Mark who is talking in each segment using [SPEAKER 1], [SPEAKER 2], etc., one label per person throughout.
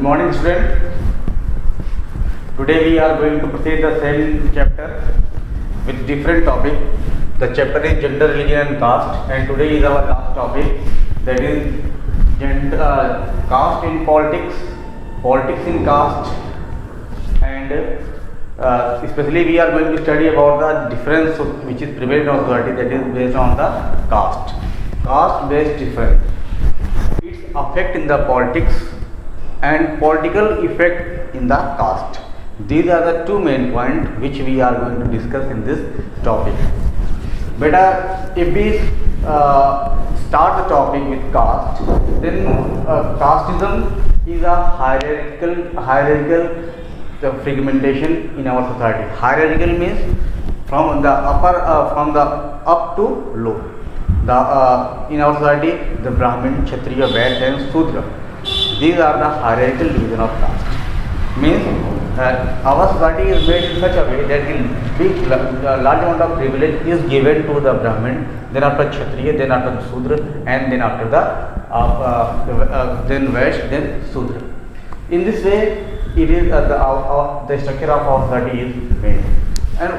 [SPEAKER 1] Good morning, student. Today we are going to proceed the same chapter with different topic. The chapter is gender, religion and caste, and today is our last topic, that is caste in politics, politics in caste, and especially we are going to study about the difference which is prevalent in society, that is based on the caste based difference, its effect in the politics and political effect in the caste. These are the two main points which we are going to discuss in this topic. Beta, if we start the topic with caste, then casteism is a hierarchical fragmentation in our society. Hierarchical means from the up to low. In our society, the Brahmin, Kshatriya, Vaishya and Shudra. These are the hierarchical division of caste. Means our society is made in such a way that large amount of privilege is given to the Brahmin, then after Kshatriya, then after the Shudra, and then after then Vaishya, then Shudra. In this way, it is the structure of our society is made, and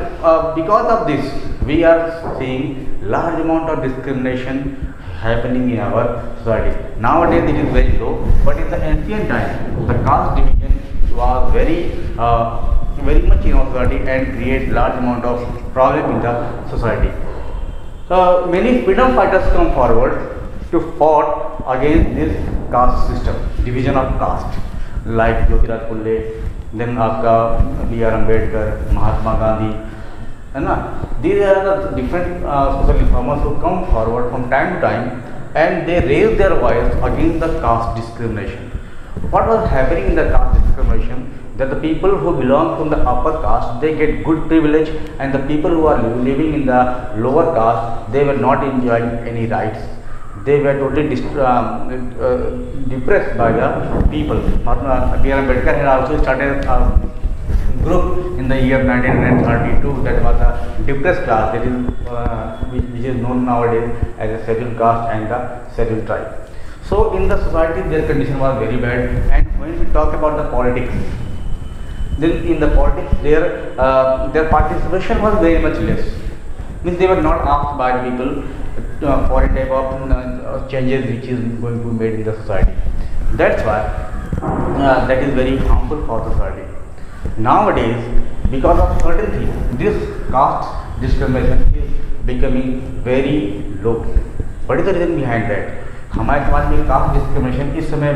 [SPEAKER 1] because of this, we are seeing large amount of discrimination happening in our society. Nowadays, it is very low, but in the ancient time, the caste division was very much in our society and create large amount of problem in the society. Many freedom fighters come forward to fought against this caste system, division of caste, like Jyotiraj Phule, then आपका B.R. Ambedkar, Mahatma Gandhi, है ना? These are the different social reformers who come forward from time to time and they raise their voice against the caste discrimination. What was happening in the caste discrimination? That the people who belong from the upper caste, they get good privilege, and the people who are living in the lower caste, they were not enjoying any rights. They were totally depressed by the people. B.R. Ambedkar had also started a group in the year 1932 that was a depressed class, that is which is known nowadays as a scheduled caste and the scheduled tribe. So in the society their condition was very bad, and when we talk about the politics, then in the politics their participation was very much less. Means they were not asked by the people for a type of changes which is going to be made in the society. That's why that is very harmful for society. Nowadays, because of certain things, this caste discrimination is becoming very low. What is the reason behind that? हमारे समाज में caste discrimination इस समय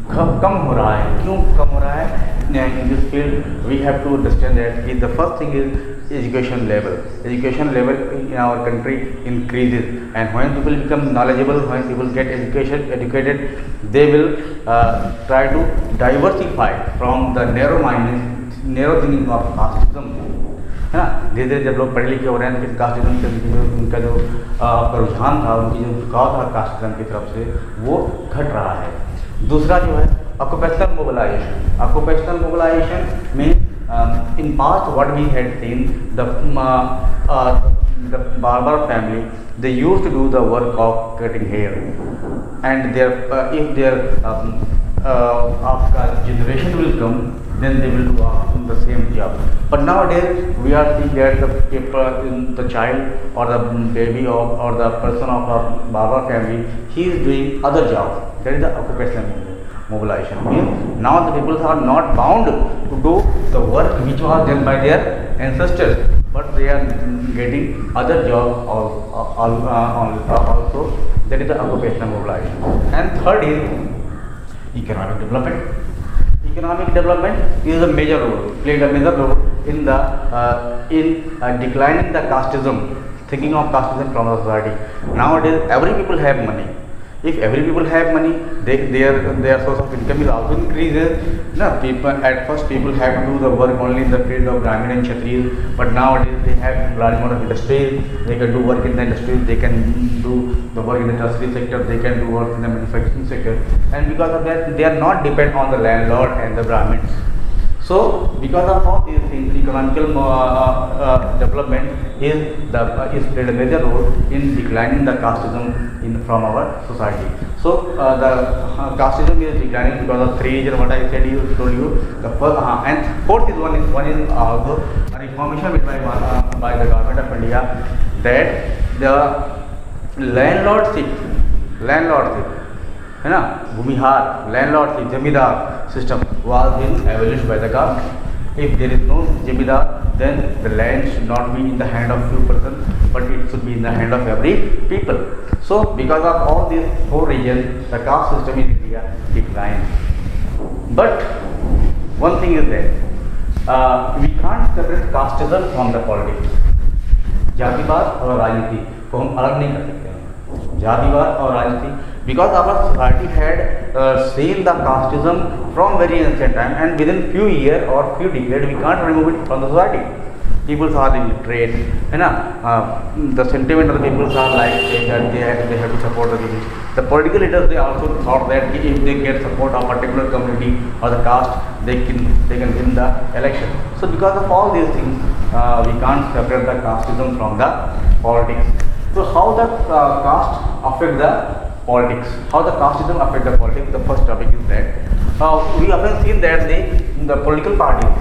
[SPEAKER 1] कम हो रहा है. क्यों कम हो रहा है? In this field, we have to understand that the first thing is education level. Education level in our country increases, and when people become knowledgeable, when people get educated, they will try to diversify from the narrow thinking of casteism. है ना? धीरे धीरे जब लोग पढ़े लिखे हो रहे हैं, फिर कास्टिज्म से उनका जो रुझान था, उनकी जो झुकाव था कास्टिज्म की तरफ से, वो घट रहा है. दूसरा जो है occupational mobilization. Occupational mobilization means in past what we had seen, the barber family, they used to do the work of cutting hair, and if their आपका generation will come, then they will do the same job. But nowadays we are seeing that the child or the baby or the person of a barber family, he is doing other jobs. That is the occupational mobilization. Means now the people are not bound to do the work which was done by their ancestors, but they are getting other jobs also. That is the occupational mobilization. And third is economic development. Economic development is a major role, played a major role in declining the casteism, thinking of casteism from the society. Nowadays, every people have money. If every people have money, their source of income is also increases. At first people have to do the work only in the field of Brahmin and Kshatriyas, but nowadays they have large amount of industries. They can do work in the industries, they can do the work in the tertiary sector, they can do work in the manufacturing sector, and because of that they are not dependent on the landlord and the Brahmins. So because of all these things, economical development is played a major role in declining the casteism from our society. So the casteism is declining because of three reasons. What I told you. The first and fourth is one is also a reformation made by the government of India, that the landlordship है ना, Bhumihar, landlord, जमींदार system was been abolished by the government. If there is no जमींदार, then the land should not be in the hand of few persons, but it should be in the hand of every people. So because of all these four reasons, the caste system in India declined. But one thing is that we can't separate casteism from the politics. जातिवाद और राजनीति को हम अलग नहीं कर सकते हैं, जातिवाद और राजनीति, because our society had seen the casteism from very ancient time, and within few years or few decades we can't remove it from the society. People are illiterate, है ना, the sentiment of the people are like saying that they have to support the people. The political leaders, they also thought that if they get support of a particular community or the caste, they can win the election. So because of all these things, we can't separate the casteism from the politics. So how the caste affect the politics? How the casteism affect the politics? The first topic is that we often seen that the political parties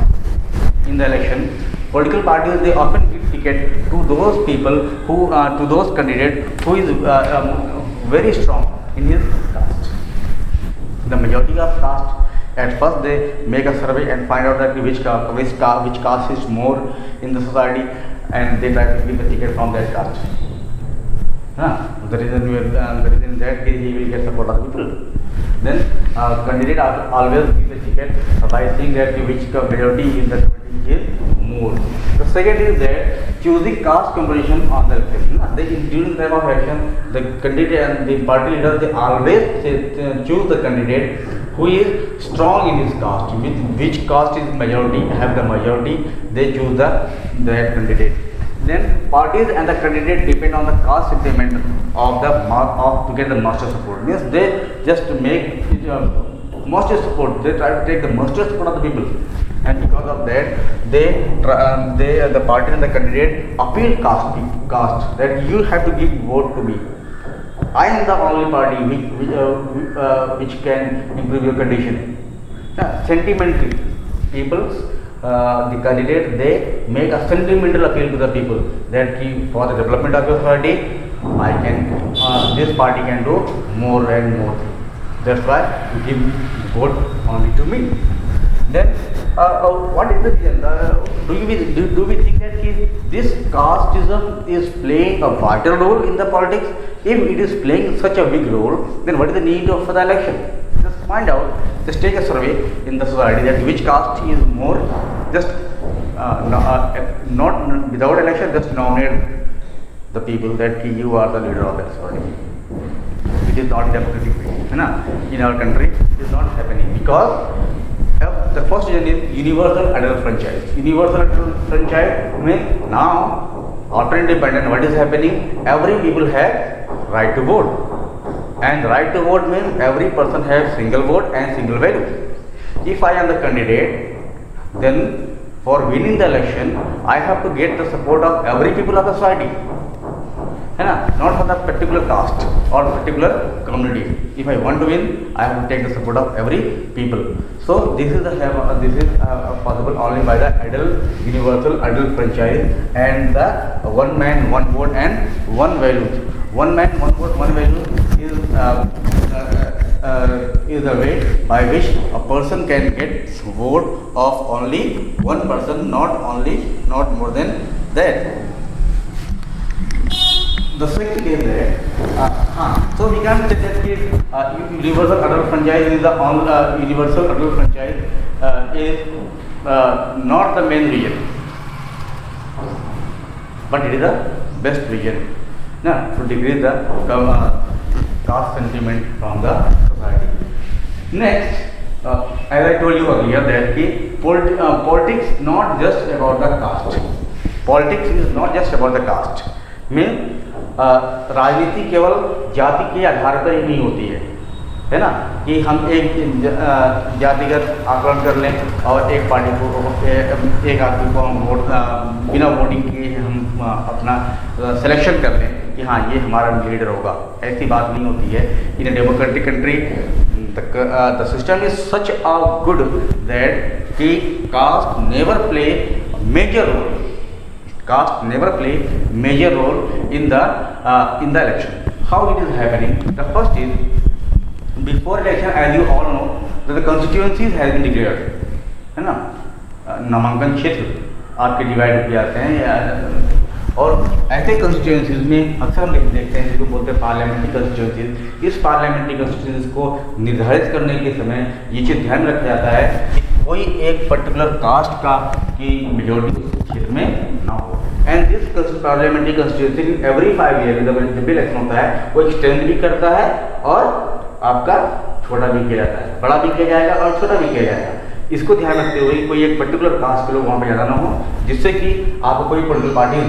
[SPEAKER 1] in the election, political parties, they often give ticket to those people who to those candidates who is very strong in his caste. The majority of caste, at first they make a survey and find out that which caste is more in the society, and they try to give the ticket from that caste. The reason in that case he will get support of the people. Then candidate always give the ticket by saying that which majority in the community is more. The second is that choosing caste composition on the election. During the time of election, the candidate and the party leaders, they always choose the candidate who is strong in his caste. With which caste is majority, have the majority, they choose that candidate. Then parties and the candidate depend on the caste sentiment of to get the master support. Means they just make master support. They try to take the master support of the people, and because of that, the party and the candidate appeal caste that you have to give vote to me. I am the only party which can improve your condition. Sentimentally, the candidate, they make a sentimental appeal to the people that for the development of your society, this party can do more and more. That's why you give vote only to me. Then what is the reason? Do we think that this casteism is playing a vital role in the politics? If it is playing such a big role, then what is the need for the election? Just find out, just take a survey in the society that which caste is more, just not without election, just nominate the people that you are the leader of that society. It is not democratic in our country. It is not happening because the first reason is universal adult franchise. Universal adult franchise means now after independence, what is happening? Every people have right to vote. And right to vote means every person has single vote and single value. If I am the candidate, then for winning the election, I have to get the support of every people of the society, not for the particular caste or particular community. If I want to win, I have to take the support of every people. So this is possible only by the universal adult franchise and the one man, one vote and one value. One man, one vote, one value is a way by which a person can get vote of only one person, not more than that. The second is that so we can say that universal adult franchise is the universal adult franchise is not the main reason, but it is the best reason to decrease the caste sentiment from the society. Next, as I told you earlier that politics not just about the caste. Politics is not just about the caste. में राजनीति केवल जाति के आधार पर ही नहीं होती है. है ना, कि हम एक जातिगत आकलन कर लें और एक पार्टी को एक आदमी को हम वोट बिना वोटिंग के हम अपना सिलेक्शन कर लें कि हाँ ये हमारा लीडर होगा। ऐसी बात नहीं होती है। In a democratic country the system is such a good that कि caste never play major role, caste never play major role in the election. How it is happening? The first is, before election, as you all know, that the constituencies has been declared, है ना, नामांकन क्षेत्र आपके divide हो जाते हैं। और ऐसे कंस्टिट्यूंसीज में अक्सर हम देखते हैं जिसको बोलते हैं पार्लियामेंट्री कंस्टिट्यूंसीज। इस पार्लियामेंट्री कंस्टिट्यूंसीज को निर्धारित करने के समय ये चीज़ ध्यान में रखा जाता है कि कोई एक पर्टिकुलर कास्ट का की मेजोरिटी उस क्षेत्र में ना हो। And this parliamentary constituency every 5 year जब भी इलेक्शन होता है वो एक्सटेंड भी करता है और आपका छोटा भी किया जाता है, बड़ा भी किया जाएगा और छोटा भी किया जाएगा। इसको ध्यान रखते हुए कोई एक पर्टिकुलर कास्ट के लोग वहाँ पे ज़्यादा ना हो, जिससे कि आपको कोई पोलिटिकल पार्टी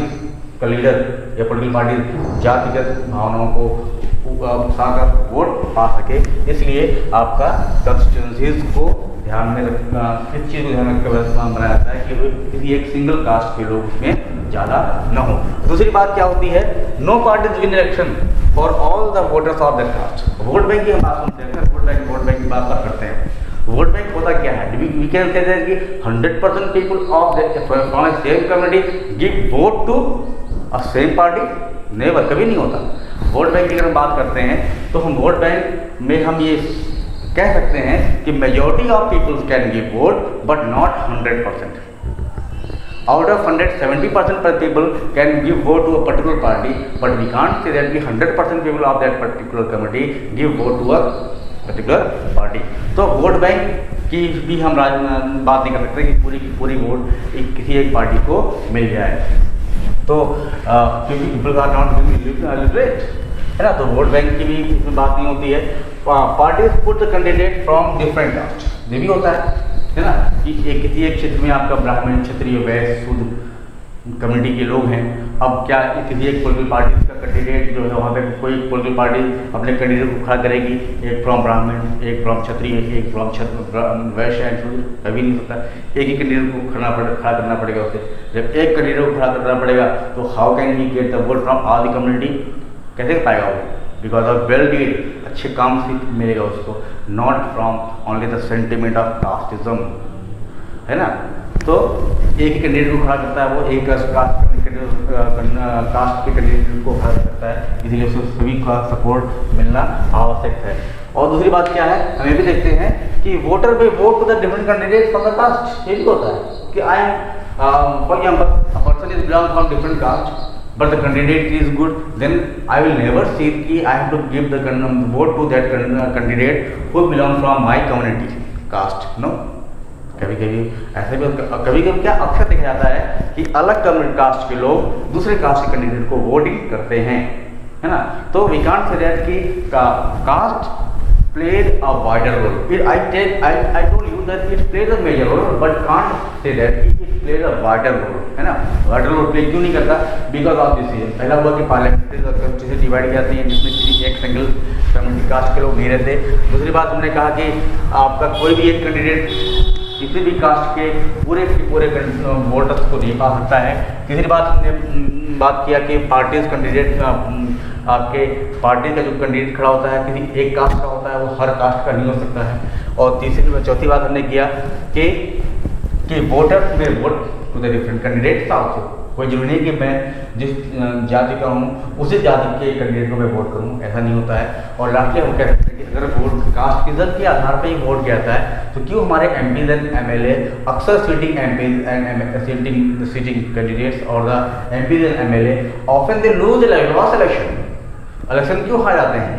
[SPEAKER 1] का लीडर या पोलिटिकल पार्टी जातिगत भावनाओं को उकसाकर वोट पा सके। इसलिए आपका कंस्टिट्यूंसीज को ध्यान में रखना, इस चीज़ को ध्यान रखकर बनाया जाता है कि किसी एक सिंगल कास्ट के लोग उसमें ज़्यादा न हो। दूसरी बात क्या होती है, no parties win election for all the voters of that caste. Vote bank की हम बात सुनते हैं, वोट बैंक की बात करते हैं। वोट बैंक होता क्या है? वी कैन से दैट कि 100% people of from a same community give vote to a same party, never, कभी नहीं होता। वोट बैंक की अगर हम बात करते हैं तो हम वोट बैंक में हम ये कह सकते हैं कि majority of peoples can give vote but not 100%। Out of 170% people can give vote to a particular party, but we can't say that कि 100% people of that particular community give vote to a particular party. तो vote bank की भी हम बात नहीं कर सकते कि पूरी की पूरी वोट किसी एक पार्टी को मिल जाए। तो क्योंकि पीपल आर नॉट लिटरेट, है ना, तो वोट बैंक की भी इसमें बात नहीं होती है। Parties put the candidate from different cast, ये भी होता है ना, कि किसी एक क्षेत्र में आपका ब्राह्मण, क्षत्रिय, वैश्य, शूद्र कम्युनिटी के लोग हैं। अब क्या किसी एक पोलिटिकल पार्टी का कैंडिडेट जो है वहाँ पे कोई पोलिटिकल पार्टी अपने कैंडिडेट को खड़ा करेगी, एक फ्रॉम ब्राह्मण, एक फ्रॉम क्षत्रिय, एक फ्रॉम वैश्य एंड शूद्र, कभी नहीं सकता। एक ही कैंडिडेट को खड़ा करना पड़ेगा उसे। जब एक कैंडिडेट को खड़ा करना पड़ेगा तो how can he get the vote from all the community, कैसे कर पाएगा वो? बिकॉज ऑफ वेल डीड, अच्छे काम से मिलेगा उसको, not from only the sentiment of casteism, है ना। तो एक ही कैंडिडेट को खड़ा करता है, वो एक कास्ट के कैंडिडेट को खड़ा करता है, इसलिए उसको सभी का सपोर्ट मिलना आवश्यक है। और दूसरी बात क्या है, हम ये भी देखते हैं कि voter pay vote to the different candidate from the caste. ये भी होता है कि I am for example a person is belong from different caste but the candidate is good, then I will never say कि I have to give the vote to that candidate who belong from my community caste, no। कभी कभी ऐसे भी, कभी कभी क्या अक्सर देखा जाता है कि अलग कम्युनिटी कास्ट के लोग दूसरे कास्ट के कैंडिडेट को वोटिंग करते हैं, है ना। तो वी कांट से दैट कि cast played a wider role. I told you that it played a major role, but can't say that it played a wider role, है ना। wider role play क्यों नहीं करता? Because of this reason। पहला हुआ कि parliamentary constituency divide की जाती है जिसमें किसी एक सिंगल कम्युनिटी कास्ट के लोग नहीं रहते। दूसरी बात हमने कहा कि आपका कोई भी एक कैंडिडेट किसी भी कास्ट के पूरे वोटर्स को नहीं पा सकता है। तीसरी बात हमने बात किया कि पार्टीज कैंडिडेट, आपके पार्टी का जो कैंडिडेट खड़ा होता है किसी एक कास्ट का होता है, वो हर कास्ट का नहीं हो सकता है। और चौथी बात हमने किया कि वोटर में vote to the different candidates also. कोई जरूरी नहीं कि मैं जिस जाति का हूँ उसी जाति के कैंडिडेट को मैं वोट करूँ, ऐसा नहीं होता है। और लास्टली हम कह सकते हैं कि अगर वोट कास्ट किजन के आधार पर ही वोट किया जाता है तो क्यों हमारे MPs एंड MLA अक्सर sitting MPs and sitting candidates और the MPs and MLA often they lose election क्यों हार जाते हैं?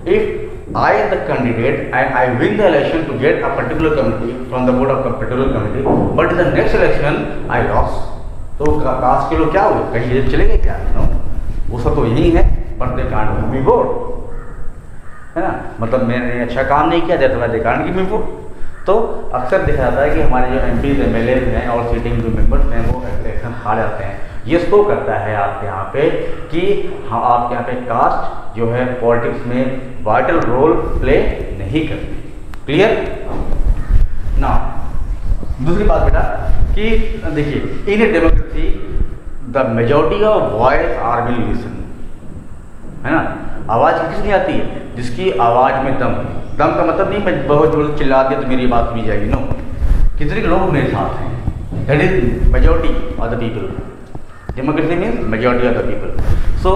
[SPEAKER 1] इफ I am the candidate and I win the election to get a particular committee from the board of a particular committee, but in the next election I lost, तो cast के लोग क्या हुए, कहीं ये चले गए क्या? नो, वो सब तो यही है, but they can't give me vote, है ना। मतलब मैंने अच्छा काम नहीं किया, that's why they can't give me vote। तो अक्सर देखा जाता है कि हमारे जो MPs MLAs हैं और सीटिंग जो मेंबर्स हैं वो इलेक्शन हार जाते हैं। ये शो करता है आपके यहाँ पे कि हाँ, आपके यहाँ पे कास्ट जो है पॉलिटिक्स में वाइटल रोल प्ले नहीं करती। क्लियर ना। दूसरी बात बेटा कि देखिए in a democracy the majority of voice are will listen, है ना। आवाज़ किस नहीं आती है? जिसकी आवाज़ में दम। दम का मतलब नहीं मैं बहुत जोर से चिल्ला दिया तो मेरी बात सुनी जाएगी, नो। कितने लोग मेरे साथ हैं, that is majority of the people. Democracy means majority of the people. So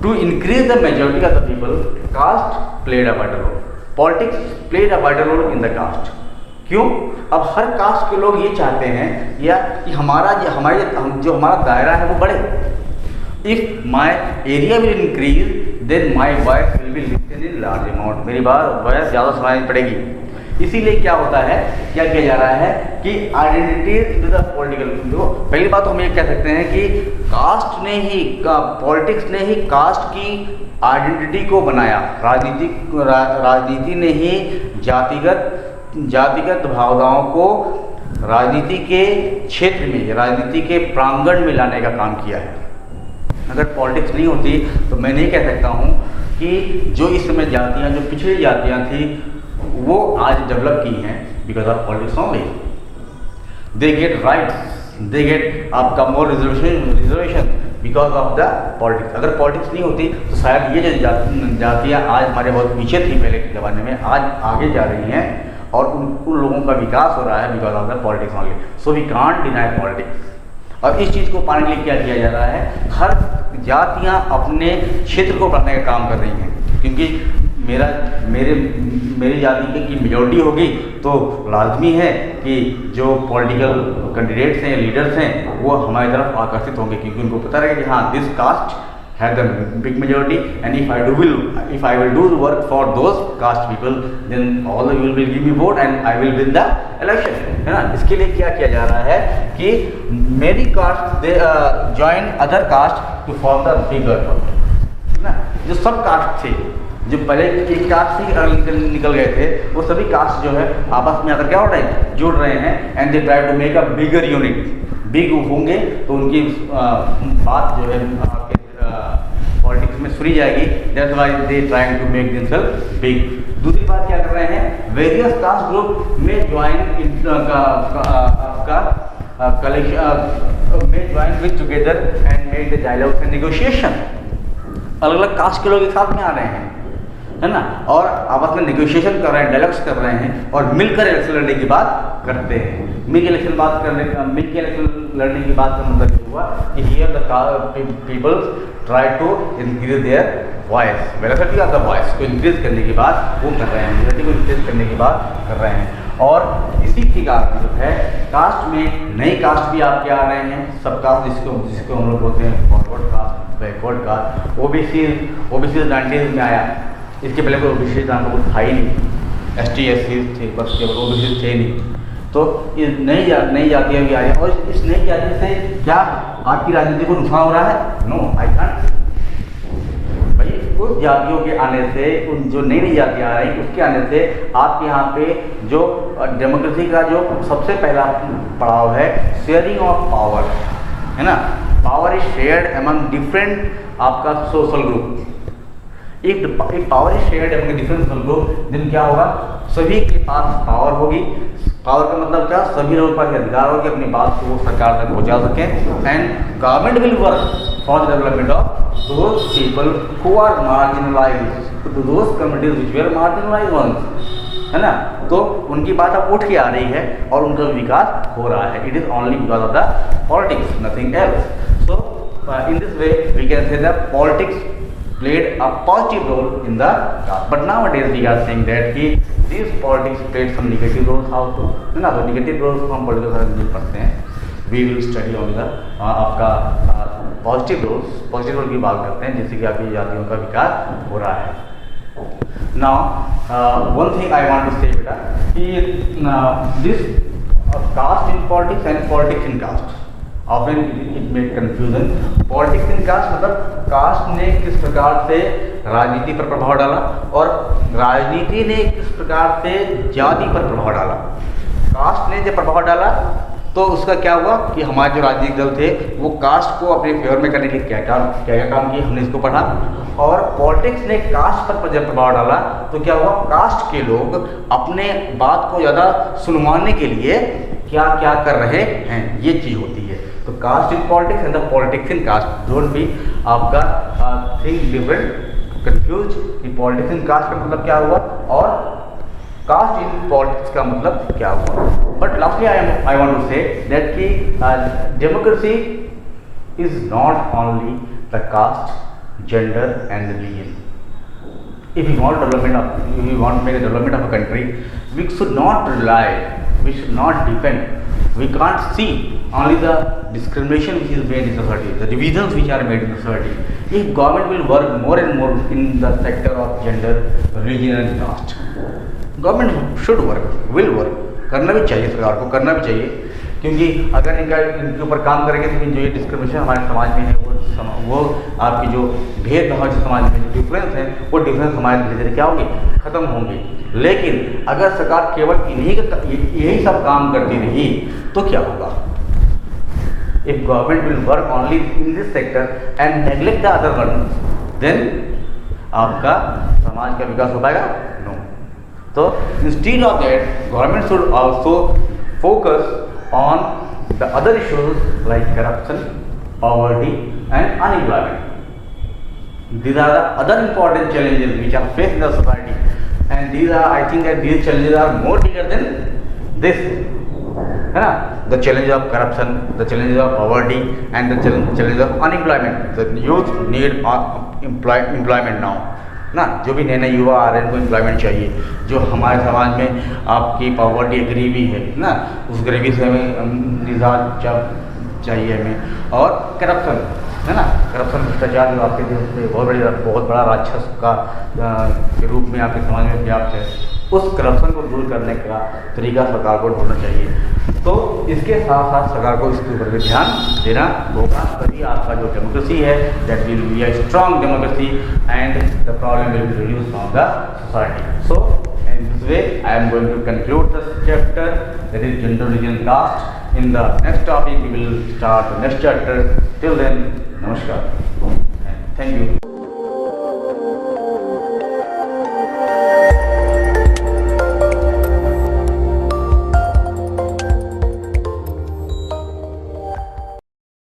[SPEAKER 1] to increase the majority of the people caste played a vital role, politics played a vital role in the caste. क्यों? अब हर cast के लोग ये चाहते हैं या कि हमारा दायरा है वो बढ़े। If my area will increase then my voice will be listed in large amount, मेरी बात वॉइस ज़्यादा सुनाई पड़ेगी। इसीलिए क्या होता है, क्या किया जा रहा है कि आइडेंटिटीज इन द पॉलिटिकल। देखो पहली बात तो हम ये कह सकते हैं कि कास्ट ने ही पॉलिटिक्स ने ही कास्ट की आइडेंटिटी को बनाया। राजनीति ने ही जातिगत भावनाओं को राजनीति के क्षेत्र में, राजनीति के प्रांगण में लाने का काम किया है। अगर पॉलिटिक्स नहीं होती तो मैं नहीं कह सकता हूँ कि जो इस समय जातियाँ, जो पिछड़ी जातियाँ थी वो आज डेवलप की हैं because of politics only. They get rights, they get आपका more reservation because of the politics. अगर पॉलिटिक्स नहीं होती तो शायद ये जो जातियाँ आज हमारे बहुत पीछे थी पहले के ज़माने में, आज आगे जा रही हैं और उन लोगों का विकास हो रहा है because of the politics only. So we can't deny politics. और इस चीज़ को पाने के लिए क्या किया जा रहा है, हर जातियाँ अपने क्षेत्र को बढ़ाने का काम कर रही हैं। क्योंकि मेरी जाति की मेजॉरिटी होगी तो लाजमी है कि जो पॉलिटिकल कैंडिडेट्स हैं, लीडर्स हैं, वो हमारी तरफ आकर्षित होंगे क्योंकि उनको पता रहेगा कि हाँ this caste have the big majority and if I will do work for those caste people then all the will give me vote and I will win the election, है ना। इसके लिए क्या किया जा रहा है कि many caste they join other caste to form the bigger, है ना। जो सब कास्ट थे, जो पहले एक कास्ट से निकल गए थे, वो सभी कास्ट जो है आपस में आकर क्या हो रहे हैं, जुड़ रहे हैं and they try to make a bigger unit. Big होंगे तो उनकी बात जो है आपके पॉलिटिक्स में सुनी जाएगी। That's why they trying to make themselves big. दूसरी बात क्या कर रहे हैं, वेरियस कास्ट ग्रुप में ज्वाइन में join with together and make the dialogues and negotiation. अलग अलग कास्ट के लोग एक साथ में आ रहे हैं, है ना, और आपस में नेगोशिएशन कर रहे हैं, डायलॉग्स कर रहे हैं और मिलकर इलेक्शन लड़ने की बात करते हैं। मिलकर इलेक्शन लड़ने की बात का मतलब ये हुआ कि here the peoples try to increase their voice, velocity of the voice को इंक्रीज करने की बात वो कर रहे हैं, वेलोसिटी को इंक्रीज करने की बात कर रहे हैं। और इसी के कारण जो है कास्ट में नए कास्ट भी आपके आ रहे हैं, सब कास्ट जिसको हम लोग बोलते हैं forward caste, backward caste. OBC 90s में आया, इसके पहले कोई ओबीसी नाम का कुछ था ही नहीं, ST SC थे बस, केवल ओबीसी थे नहीं। तो ये नई जातियाँ भी आ रही हैं और इस नई जाति से क्या आपकी राजनीति को नुकसान हो रहा है? No, I can't. भाई उस जातियों के आने से, उन जो नई जातियाँ आ रही उसके आने से आपके यहाँ पे जो डेमोक्रेसी का जो सबसे पहला पड़ाव है शेयरिंग ऑफ पावर, है ना। Power is shared among different आपका सोशल ग्रुप। एक power is shared among different social group, then क्या होगा, सभी के पास पावर होगी। पावर का मतलब क्या, सभी लोगों के पास अधिकार हो कि अपनी बात को वो सरकार तक पहुंचा सकें and government will work for the development of those people who are marginalised, those communities which were marginalised ones, है ना। तो उनकी बात अब उठ के आ रही है और उनका विकास हो रहा है। It is only because of the politics, nothing else. So in this way we can say that politics played a positive role in the caste, but nowadays we are saying that these politics played some negative roles also, है ना। तो negative roles को हम political science में पढ़ते हैं। We will study on the आपका positive role की बात करते हैं जिससे कि आपकी जातियों का विकास हो रहा है। Now one thing I want to say बेटा कि this caste in politics and politics in caste often it make confusion। Politics in caste मतलब कास्ट ने किस प्रकार से राजनीति पर प्रभाव डाला और राजनीति ने किस प्रकार से जाति पर प्रभाव डाला। कास्ट ने जो प्रभाव डाला तो उसका क्या हुआ कि हमारे जो राजनीतिक दल थे वो कास्ट को अपने फेवर में करने के लिए क्या क्या काम किया, हमने इसको पढ़ा। और पॉलिटिक्स ने कास्ट पर जब प्रभाव डाला तो क्या हुआ, कास्ट के लोग अपने बात को ज़्यादा सुनवाने के लिए क्या क्या कर रहे हैं, ये चीज़ होती है। तो caste in politics and the politics in caste, don't be आपका थिंक डिफरेंट कंफ्यूज कि पॉलिटिक्स इन कास्ट का मतलब क्या हुआ और कास्ट इन पॉलिटिक्स का मतलब क्या हुआ। But lastly I want to say that कि democracy is not only the caste, gender and religion. If we want to make a development of a country, we should not rely, we should not depend, we can't see only the discrimination which is made in the society, the divisions which are made in the society. If government will work more and more in the sector of gender, religion and caste, government should work, will work, करना भी चाहिए, सरकार को करना भी चाहिए, क्योंकि अगर इनके ऊपर काम करेंगे तो जो ये डिस्क्रिमिनेशन हमारे समाज में है वो आपकी जो भेदभाव जो समाज में जो डिफरेंस है वो डिफरेंस हमारे धीरे धीरे क्या होंगे, खत्म होंगे। लेकिन अगर सरकार केवल यही सब काम करती रही तो क्या होगा, if government will work only in this sector and neglect the other one, then आपका समाज का विकास हो पाएगा? नो। तो instead of that government should also focus on the other issues like corruption, poverty and unemployment. These are the other important challenges which are faced in the society, and these are, I think that these challenges are more bigger than this, है ना? The challenge of corruption, the challenge of poverty and the challenge of unemployment. The youth need employment now ना, जो भी नए नए युवा आ रहे हैं उनको एम्प्लॉयमेंट चाहिए। जो हमारे समाज में आपकी पॉवर्टी गरीबी है ना, उस गरीबी से हमें निजात चाहिए हमें। और करप्शन है ना, करप्शन भ्रष्टाचार जो आपके देश में बहुत बड़ा राक्षस का के रूप में आपके समाज में व्याप्त है, उस करप्शन को दूर करने का तरीका सरकार को ढूंढना चाहिए। तो इसके साथ साथ सरकार को इसके ऊपर भी ध्यान देना होगा, तभी आपका जो डेमोक्रेसी है that will be a strong democracy and the problem will be reduce from the society. So in this way I am going to conclude the chapter that is gender, religion, caste. In the next topic we will start the next chapter. Till then, namaskar and thank you.